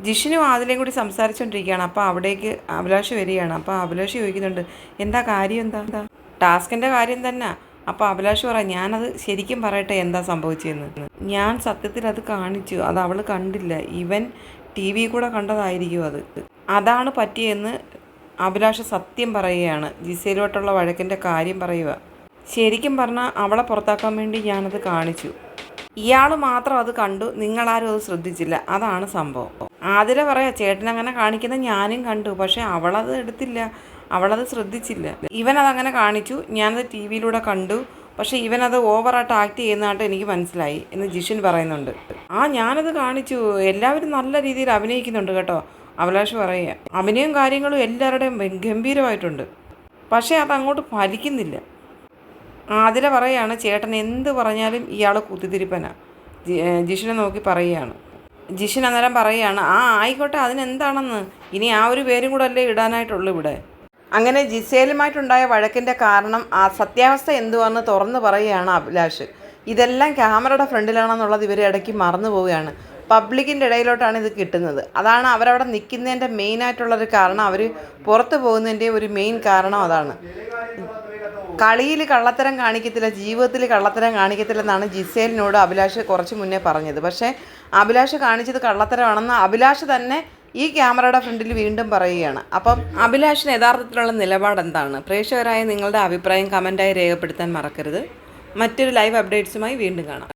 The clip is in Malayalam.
ജിഷിനും ആദിലയും കൂടി സംസാരിച്ചുകൊണ്ടിരിക്കുകയാണ്. അപ്പോൾ അവിടേക്ക് അഭിലാഷ് വരികയാണ്. അപ്പോൾ അഭിലാഷ് ചോദിക്കുന്നുണ്ട്, എന്താ കാര്യം, എന്താ ടാസ്കിൻ്റെ കാര്യം തന്നെ. അപ്പോൾ അഭിലാഷ് പറയാം, ഞാനത് ശരിക്കും പറയട്ടെ എന്താ സംഭവിച്ചതെന്ന്. ഞാൻ സത്യത്തിൽ അത് കാണിച്ചു, അത് അവൾ കണ്ടില്ല, ഇവൻ ടി വി കൂടെ കണ്ടതായിരിക്കും, അതാണ് പറ്റിയെന്ന് അഭിലാഷ് സത്യം പറയുകയാണ്. ജിസയിലോട്ടുള്ള വഴക്കിൻ്റെ കാര്യം പറയുക. ശരിക്കും പറഞ്ഞാൽ അവളെ പുറത്താക്കാൻ വേണ്ടി ഞാനത് കാണിച്ചു, ഇയാൾ മാത്രം അത് കണ്ടു, നിങ്ങളാരും അത് ശ്രദ്ധിച്ചില്ല, അതാണ് സംഭവം. ആതിര പറയാം, ചേട്ടനങ്ങനെ കാണിക്കുന്നത് ഞാനും കണ്ടു, പക്ഷെ അവളത് എടുത്തില്ല, അവളത് ശ്രദ്ധിച്ചില്ല. ഇവനതങ്ങനെ കാണിച്ചു, ഞാനത് ടി വിയിലൂടെ കണ്ടു, പക്ഷേ ഇവനത് ഓവറായിട്ട് ആക്ട് ചെയ്യുന്നതായിട്ട് എനിക്ക് മനസ്സിലായി എന്ന് ജിഷിൻ പറയുന്നുണ്ട്. ഞാനത് കാണിച്ചു, എല്ലാവരും നല്ല രീതിയിൽ അഭിനയിക്കുന്നുണ്ട് കേട്ടോ, അഭിലാഷ് പറയുക. അഭിനയം കാര്യങ്ങളും എല്ലാവരുടെയും ഗംഭീരമായിട്ടുണ്ട്, പക്ഷേ അതങ്ങോട്ട് ഫലിക്കുന്നില്ല. ആതിര പറയുകയാണ്, ചേട്ടൻ എന്ത് പറഞ്ഞാലും ഇയാൾ കുത്തിത്തിരിപ്പനാ, ജിഷിനെ നോക്കി പറയുകയാണ്. ജിഷിൻ അന്നേരം പറയുകയാണ്, ആയിക്കോട്ടെ, അതിനെന്താണെന്ന്, ഇനി ആ ഒരു പേരും കൂടെ അല്ലേ ഇടാനായിട്ടുള്ളൂ ഇവിടെ. അങ്ങനെ ജിസേലുമായിട്ടുണ്ടായ വഴക്കിൻ്റെ കാരണം ആ സത്യാവസ്ഥ എന്തുവാണെന്ന് തുറന്നു പറയുകയാണ് അഭിലാഷ്. ഇതെല്ലാം ക്യാമറയുടെ ഫ്രണ്ടിലാണെന്നുള്ളത് ഇവർ ഇടയ്ക്ക് മറന്നു പോവുകയാണ്. പബ്ലിക്കിൻ്റെ ഇടയിലോട്ടാണ് ഇത് കിട്ടുന്നത്. അതാണ് അവരവിടെ നിൽക്കുന്നതിൻ്റെ മെയിനായിട്ടുള്ളൊരു കാരണം, അവർ പുറത്തു പോകുന്നതിൻ്റെ ഒരു മെയിൻ കാരണം അതാണ്. കളിയിൽ കള്ളത്തരം കാണിക്കത്തില്ല, ജീവിതത്തിൽ കള്ളത്തരം കാണിക്കത്തില്ലെന്നാണ് ജിസേലിനോട് അഭിലാഷ് കുറച്ച് മുന്നേ പറഞ്ഞത്. പക്ഷേ അഭിലാഷ് കാണിച്ചത് കള്ളത്തരമാണെന്ന് അഭിലാഷ് തന്നെ ഈ ക്യാമറയുടെ ഫ്രണ്ടിൽ വീണ്ടും പറയുകയാണ്. അപ്പം അഭിലാഷിന് യഥാർത്ഥത്തിലുള്ള നിലപാട് എന്താണ്? പ്രേക്ഷകരായ നിങ്ങളുടെ അഭിപ്രായം കമൻറ്റായി രേഖപ്പെടുത്താൻ മറക്കരുത്. മറ്റൊരു ലൈവ് അപ്ഡേറ്റ്സുമായി വീണ്ടും കാണാം.